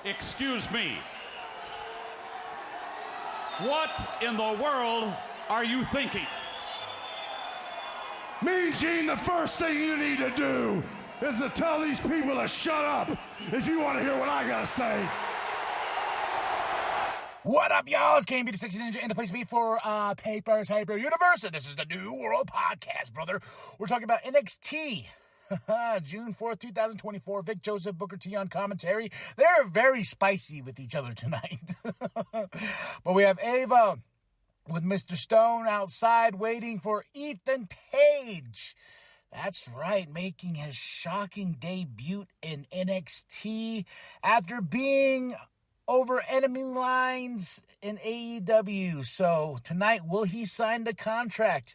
Excuse me. What in the world are you thinking? Mean Gene, the first thing you need to do is to tell these people to shut up if you want to hear what I gotta say. What up, y'all? It's KMB the 60 Ninja in the place to be for Paper Saber Universe. And this is the New World Podcast, brother. We're talking about NXT. June 4th, 2024. Vic Joseph, Booker T on commentary. They're very spicy with each other tonight. But we have Ava with Mr. Stone outside waiting for Ethan Page. That's right, making his shocking debut in NXT after being over enemy lines in AEW. So tonight, will he sign the contract?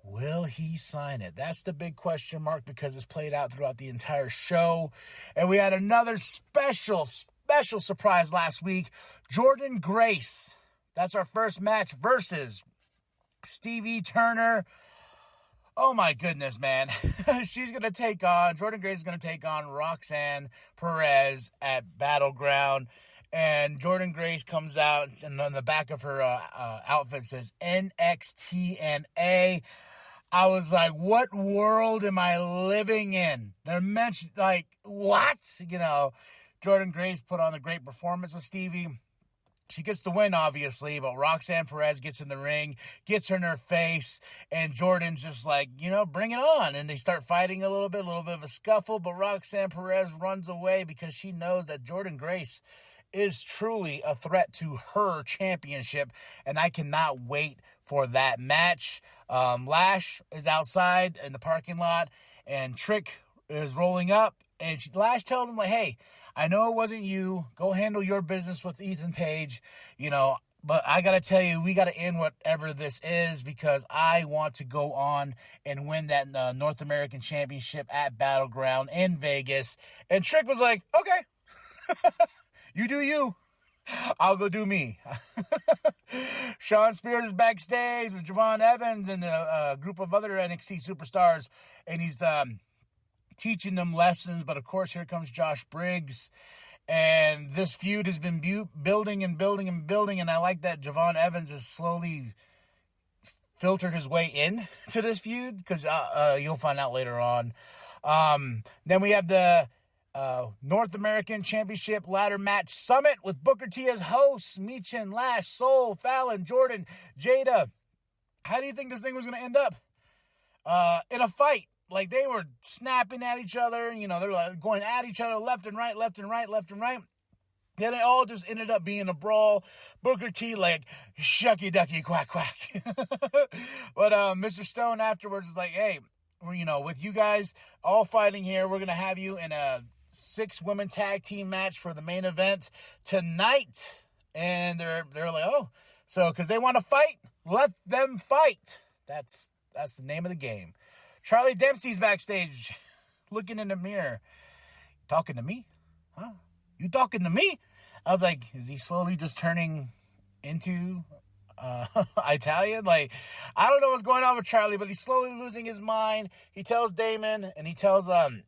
Will he sign it? That's the big question mark because it's played out throughout the entire show. And we had another special surprise last week. Jordynne Grace. That's our first match versus Stevie Turner. Oh my goodness, man. Jordynne Grace is going to take on Roxanne Perez at Battleground. And Jordynne Grace comes out, and on the back of her outfit says NXT. I was like, what world am I living in? They're mentioned, like, what? You know, Jordynne Grace put on a great performance with Stevie. She gets the win, obviously, but Roxanne Perez gets in the ring, gets her in her face, and Jordynne's just like, bring it on. And they start fighting a little bit of a scuffle, but Roxanne Perez runs away because she knows that Jordynne Grace is truly a threat to her championship, and I cannot wait for that match. Lash is outside in the parking lot, and Trick is rolling up, and Lash tells him, like, hey, I know it wasn't you. Go handle your business with Ethan Page, but I got to tell you, we got to end whatever this is because I want to go on and win that North American Championship at Battleground in Vegas. And Trick was like, okay. You do you. I'll go do me. Shawn Spears is backstage with Javon Evans and a group of other NXT superstars, and he's teaching them lessons. But, of course, here comes Josh Briggs, and this feud has been building, and I like that Javon Evans has slowly filtered his way in to this feud because you'll find out later on. Then we have the North American Championship Ladder Match Summit with Booker T as hosts, Michin, Lash, Soul, Fallon, Jordan, Jada. How do you think this thing was going to end up? In a fight. Like, they were snapping at each other, they're like going at each other left and right. Then it all just ended up being a brawl. Booker T like, shucky ducky quack quack. But Mr. Stone afterwards is like, hey, with you guys all fighting here, we're going to have you in a 6-woman tag team match for the main event tonight. And they're like, oh, so because they want to fight, let them fight. That's the name of the game. Charlie Dempsey's backstage looking in the mirror. Talking to me? Huh? You talking to me? I was like, is he slowly just turning into Italian? Like, I don't know what's going on with Charlie, but he's slowly losing his mind. He tells Damon, and he tells him,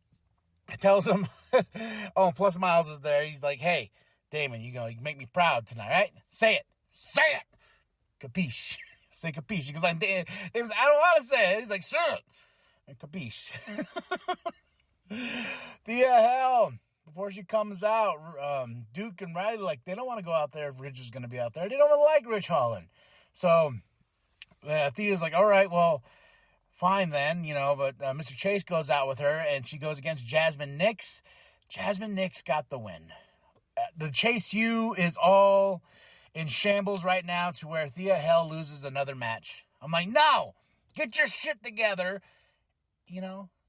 oh, Plus Miles is there. He's like, hey, Damon, you make me proud tonight, right? Say it. Capiche. Say capiche. He goes like, Damon's like, I don't want to say it. He's like, sure. And capiche. Hell, before she comes out, Duke and Riley, like, they don't want to go out there if Rich is going to be out there. They don't really like Rich Holland. So, Thea's like, all right, well, fine then, but Mr. Chase goes out with her, and she goes against Jasmine Nix. Jasmine Nix got the win. The Chase U is all in shambles right now to where Thea Hell loses another match. I'm like, no, get your shit together,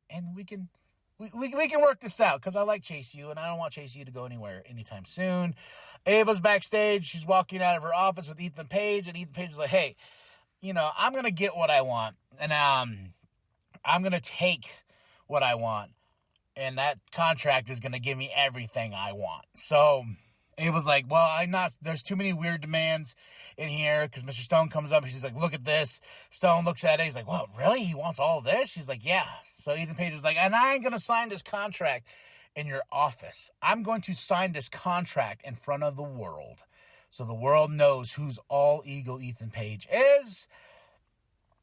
and we can work this out because I like Chase U, and I don't want Chase U to go anywhere anytime soon. Ava's backstage. She's walking out of her office with Ethan Page, and Ethan Page is like, hey, I'm going to get what I want, and I'm going to take what I want, and that contract is going to give me everything I want. So it was like, well, there's too many weird demands in here because Mr. Stone comes up and she's like, look at this. Stone looks at it. He's like, what, really? He wants all of this? She's like, yeah. So Ethan Page is like, and I ain't going to sign this contract in your office. I'm going to sign this contract in front of the world so the world knows who's all ego Ethan Page is.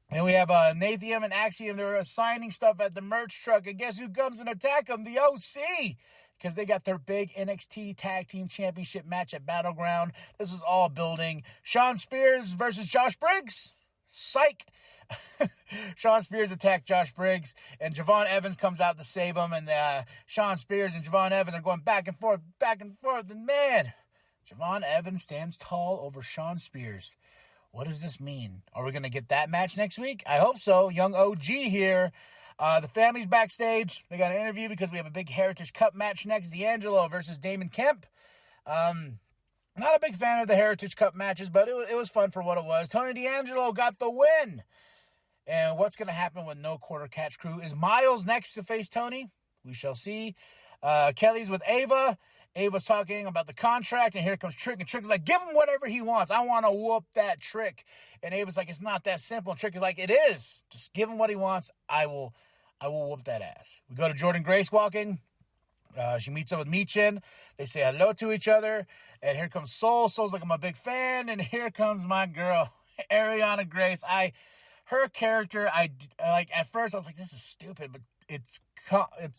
And we have Nathium and Axiom. They're signing stuff at the merch truck. And guess who comes and attack them? The OC. Because they got their big NXT Tag Team Championship match at Battleground. This is all building. Shawn Spears versus Josh Briggs. Psych. Shawn Spears attacked Josh Briggs, and Javon Evans comes out to save him, and Shawn Spears and Javon Evans are going back and forth, and man, Javon Evans stands tall over Shawn Spears. What does this mean? Are we going to get that match next week? I hope so. Young OG here. The family's backstage. They got an interview because we have a big Heritage Cup match next. D'Angelo versus Damon Kemp. Not a big fan of the Heritage Cup matches, but it was fun for what it was. Tony D'Angelo got the win. And what's going to happen with No Quarter Catch Crew? Is Miles next to face Tony? We shall see. Kelly's with Ava. Ava's talking about the contract, and here comes Trick. And Trick is like, give him whatever he wants. I want to whoop that Trick. And Ava's like, it's not that simple. And Trick is like, it is. Just give him what he wants. I will whoop that ass. We go to Jordan Grace walking. She meets up with Michin. They say hello to each other. And here comes Soul. Soul's like, I'm a big fan. And here comes my girl, Ariana Grace. Her character, like at first I was like, this is stupid, but it's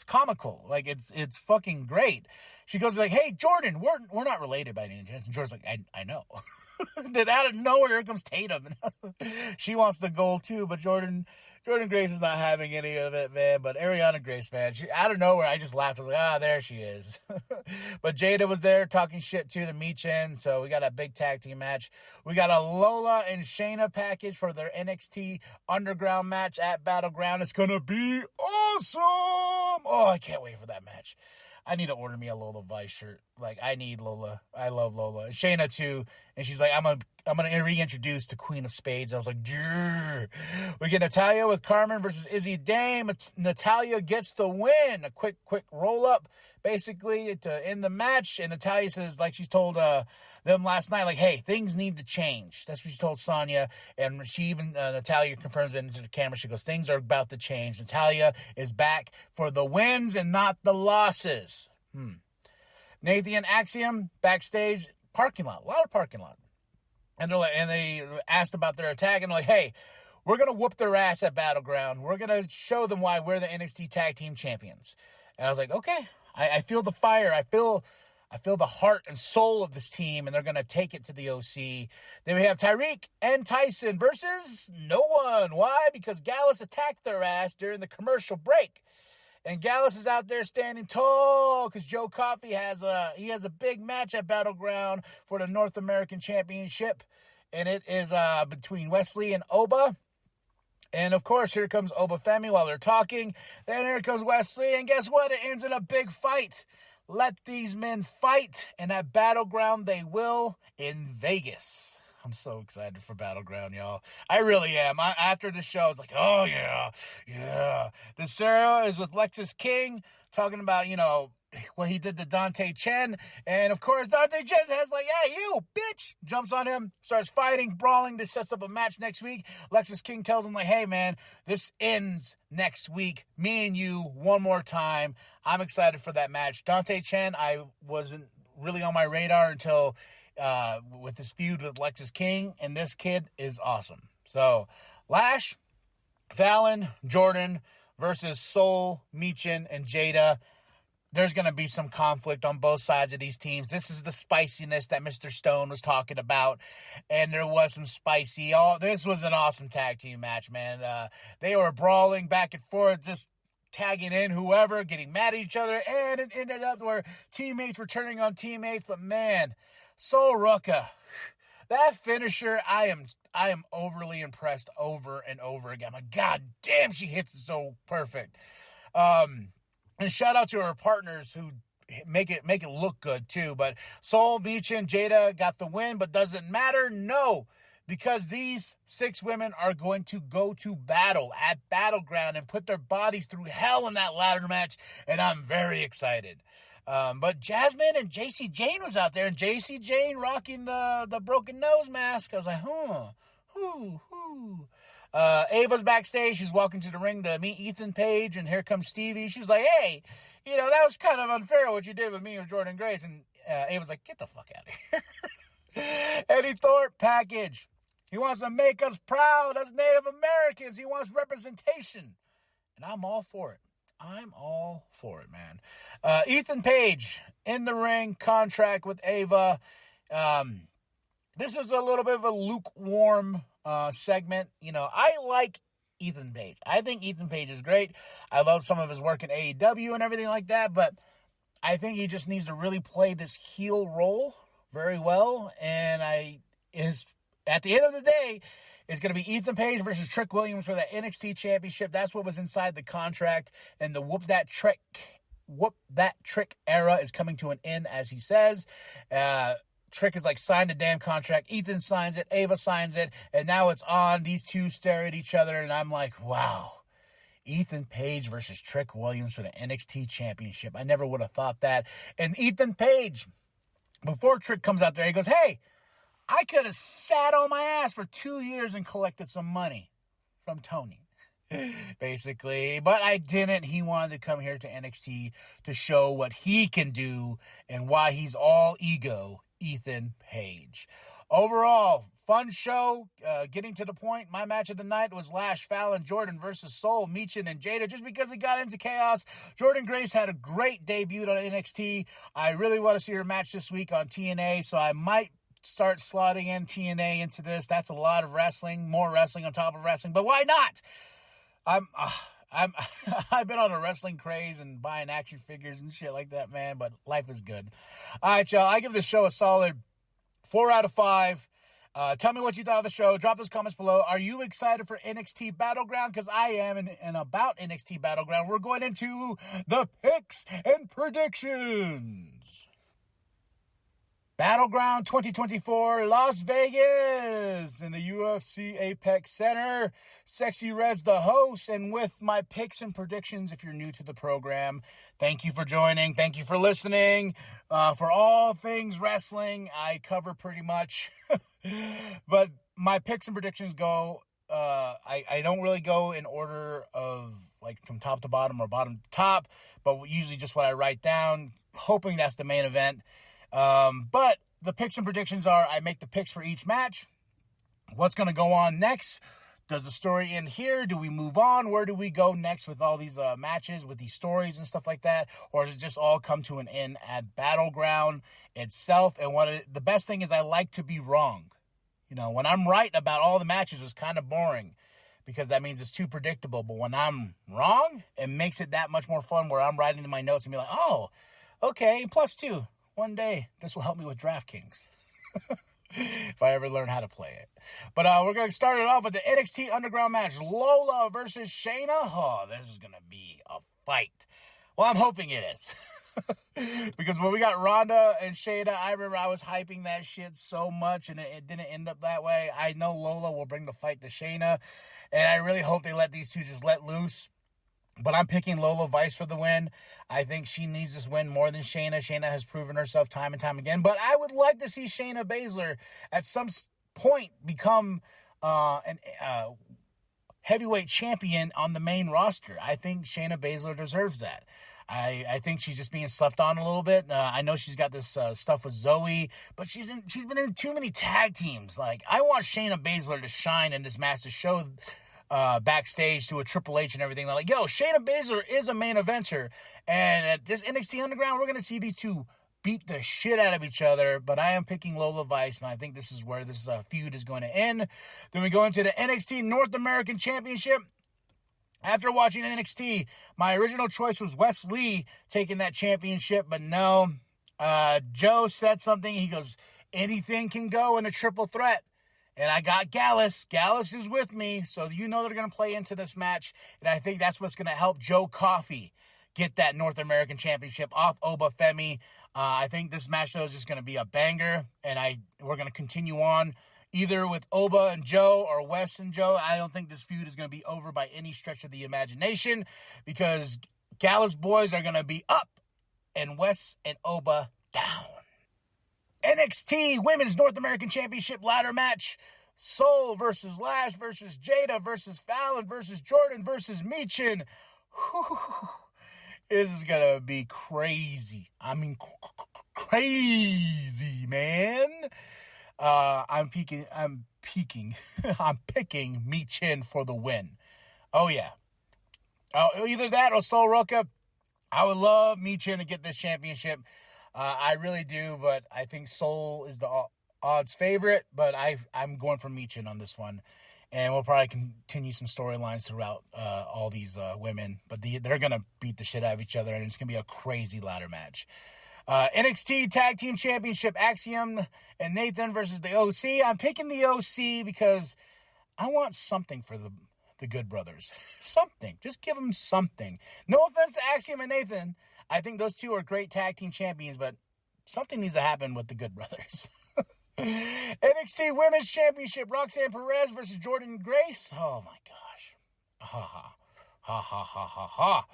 comical. Like it's fucking great. She goes like, hey Jordan, we're not related by any chance. And Jordan's like, I know. Then out of nowhere here comes Tatum. She wants the gold too, but Jordan Grace is not having any of it, man. But Ariana Grace, man, she out of nowhere, I just laughed. I was like, there she is. But Jada was there talking shit to the Michin, so we got a big tag team match. We got a Lola and Shayna package for their NXT Underground match at Battleground. It's gonna be awesome. Oh, I can't wait for that match. I need to order me a Lola Vice shirt. Like, I need Lola. I love Lola. And Shayna, too. And she's like, I'm gonna reintroduce the Queen of Spades. I was like, Durr. We get Natalya with Carmen versus Izzy Dame. Natalya gets the win. A quick roll-up, basically, to end the match. And Natalya says, like she's told them last night, like, hey, things need to change. That's what she told Sonya. And she even, Natalya confirms it into the camera. She goes, things are about to change. Natalya is back for the wins and not the losses. Nathan Axiom, backstage, parking lot. A lot of parking lot. And they asked about their attack. And they're like, hey, we're going to whoop their ass at Battleground. We're going to show them why we're the NXT Tag Team Champions. And I was like, okay. I feel the fire. I feel the heart and soul of this team, and they're going to take it to the OC. Then we have Tyreek and Tyson versus no one. Why? Because Gallus attacked their ass during the commercial break. And Gallus is out there standing tall because Joe Coffey has a big match at Battleground for the North American Championship. And it is between Wesley and Oba. And, of course, here comes Oba Femi while they're talking. Then here comes Wesley, and guess what? It ends in a big fight. Let these men fight, and at Battleground they will in Vegas. I'm so excited for Battleground, y'all. I really am. After the show, I was like, oh, yeah. The Sarah is with Lexus King, talking about, what he did to Dante Chen. And, of course, Dante Chen has like, yeah, you, bitch. Jumps on him, starts fighting, brawling. This sets up a match next week. Lexus King tells him, like, hey, man, this ends next week. Me and you, one more time. I'm excited for that match. Dante Chen, I wasn't really on my radar until with this feud with Lexus King. And this kid is awesome. So, Lash, Fallon, Jordan versus Soul, Michin, and Jada. There's going to be some conflict on both sides of these teams. This is the spiciness that Mr. Stone was talking about, and there was some spicy. This was an awesome tag team match, man. They were brawling back and forth, just tagging in whoever, getting mad at each other, and it ended up where teammates were turning on teammates. But, man, Sol Ruca, that finisher, I am overly impressed over and over again. My God damn, she hits it so perfect. And shout out to our partners who make it look good too. But Soul, Beach, and Jada got the win, but doesn't matter. No, because these 6 women are going to go to battle at Battleground and put their bodies through hell in that ladder match, and I'm very excited. But Jasmine and JC Jane was out there, and JC Jane rocking the broken nose mask. I was like, Ava's backstage. She's walking to the ring to meet Ethan Page, and here comes Stevie. She's like, hey, that was kind of unfair what you did with me and Jordan Grace. And Ava's like, get the fuck out of here. Eddie Thorpe package. He wants to make us proud as Native Americans. He wants representation. And I'm all for it. I'm all for it, man. Ethan Page in the ring, contract with Ava. This is a little bit of a lukewarm segment. I like Ethan Page. I think Ethan Page is great. I love some of his work in AEW and everything like that, but I think he just needs to really play this heel role very well. And at the end of the day, it's going to be Ethan Page versus Trick Williams for the NXT Championship. That's what was inside the contract. And the whoop that trick era is coming to an end, as he says. Trick is like, signed a damn contract. Ethan signs it. Ava signs it. And now it's on. These two stare at each other. And I'm like, wow. Ethan Page versus Trick Williams for the NXT Championship. I never would have thought that. And Ethan Page, before Trick comes out there, he goes, hey, I could have sat on my ass for 2 years and collected some money from Tony, basically. But I didn't. He wanted to come here to NXT to show what he can do and why he's all ego, Ethan Page. Overall, fun show. Getting to the point, my match of the night was Lash Fallon, Jordan versus Soul, Michin, and Jada. Just because it got into chaos, Jordan Grace had a great debut on NXT. I really want to see her match this week on TNA, so I might start slotting in TNA into this. That's a lot of wrestling, more wrestling on top of wrestling, but why not? I've been on a wrestling craze and buying action figures and shit like that, man, but life is good. All right, y'all, I give this show a solid 4 out of 5. Tell me what you thought of the show. Drop those comments below. Are you excited for NXT Battleground? Because I am. And about NXT Battleground, we're going into the picks and predictions. Battleground 2024, Las Vegas, in the UFC Apex Center. Sexy Red's the host, and with my picks and predictions, if you're new to the program, thank you for joining. Thank you for listening. For all things wrestling, I cover pretty much. But my picks and predictions go, I don't really go in order of, like, from top to bottom or bottom to top, but usually just what I write down, hoping that's the main event. But the picks and predictions are, I make the picks for each match. What's going to go on next? Does the story end here? Do we move on? Where do we go next with all these matches, with these stories and stuff like that? Or does it just all come to an end at Battleground itself? And the best thing is, I like to be wrong. When I'm right about all the matches, it's kind of boring because that means it's too predictable. But when I'm wrong, it makes it that much more fun, where I'm writing in my notes and be like, oh, okay, +2. One day, this will help me with DraftKings. If I ever learn how to play it. But we're going to start it off with the NXT Underground match. Lola versus Shayna. Oh, this is going to be a fight. Well, I'm hoping it is. Because when we got Ronda and Shayna, I remember I was hyping that shit so much, and it didn't end up that way. I know Lola will bring the fight to Shayna, and I really hope they let these two just let loose. But I'm picking Lola Vice for the win. I think she needs this win more than Shayna. Shayna has proven herself time and time again. But I would like to see Shayna Baszler at some point become an heavyweight champion on the main roster. I think Shayna Baszler deserves that. I think she's just being slept on a little bit. I know she's got this stuff with Zoe, but she's been in too many tag teams. Like, I want Shayna Baszler to shine in this match to show backstage to a Triple H and everything. They're like, yo, Shayna Baszler is a main eventer. And at this NXT Underground, we're going to see these two beat the shit out of each other. But I am picking Lola Vice, and I think this is where this feud is going to end. Then we go into the NXT North American Championship. After watching NXT, my original choice was Wes Lee taking that championship, but no. Joe said something. He goes, anything can go in a triple threat. And I got Gallus. Gallus is with me, so they're going to play into this match. And I think that's what's going to help Joe Coffey get that North American Championship off Oba Femi. I think this match, though, is just going to be a banger. And we're going to continue on either with Oba and Joe or Wes and Joe. I don't think this feud is going to be over by any stretch of the imagination, because Gallus boys are going to be up and Wes and Oba down. NXT Women's North American Championship ladder match. Soul versus Lash versus Jada versus Fallon versus Jordan versus Michin. This is going to be crazy. I mean, crazy, man. I'm picking Michin for the win. Oh, yeah. Either that or Sol Roca. I would love Michin to get this championship. I really do, but I think Sol is the odds favorite, but I'm going for Michin on this one. And we'll probably continue some storylines throughout all these women. But they're going to beat the shit out of each other, and it's going to be a crazy ladder match. NXT Tag Team Championship, Axiom and Nathan versus the OC. I'm picking the OC because I want something for the Good Brothers. Something. Just give them something. No offense to Axiom and Nathan. I think those two are great tag team champions, but something needs to happen with the Good Brothers. NXT Women's Championship, Roxanne Perez versus Jordan Grace. Oh, my gosh. Ha, ha. Ha, ha, ha, ha, ha.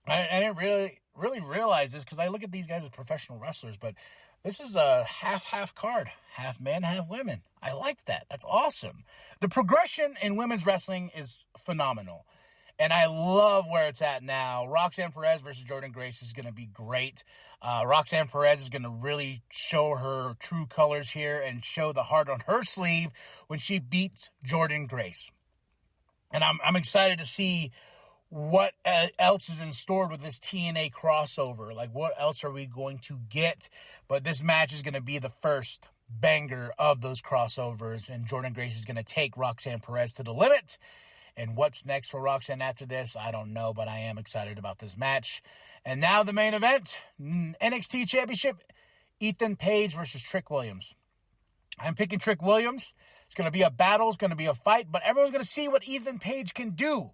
I didn't really realize this because I look at these guys as professional wrestlers, but this is a half card. Half men, half women. I like that. That's awesome. The progression in women's wrestling is phenomenal. And I love where it's at now. Roxanne Perez versus Jordan Grace is going to be great. Roxanne Perez is going to really show her true colors here and show the heart on her sleeve when she beats Jordan Grace. And I'm excited to see what else is in store with this TNA crossover. Like, what else are we going to get? But this match is going to be the first banger of those crossovers, and Jordan Grace is going to take Roxanne Perez to the limit. And what's next for Roxanne after this, I don't know, but I am excited about this match. And now the main event, NXT Championship, Ethan Page versus Trick Williams. I'm picking Trick Williams. It's going to be a battle. It's going to be a fight, but everyone's going to see what Ethan Page can do.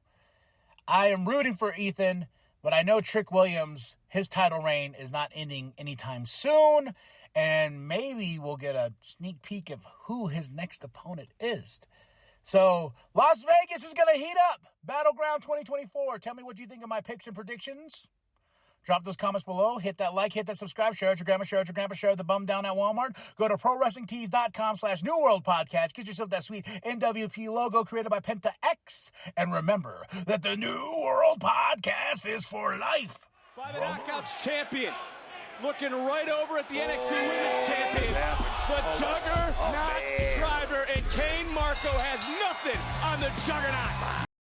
I am rooting for Ethan, but I know Trick Williams, his title reign is not ending anytime soon, and maybe we'll get a sneak peek of who his next opponent is. So, Las Vegas is going to heat up. Battleground 2024. Tell me what you think of my picks and predictions. Drop those comments below. Hit that like, hit that subscribe. Share it with your grandma, share it with your grandpa, share it with the bum down at Walmart. Go to ProWrestlingTees.com/New World Podcast. Get yourself that sweet NWP logo created by Penta X. And remember that the New World Podcast is for life. By the Knockouts champion. Looking right over at the NXT Women's Champion. The Juggernaut Driver, and Kane Marco has nothing on the Juggernaut.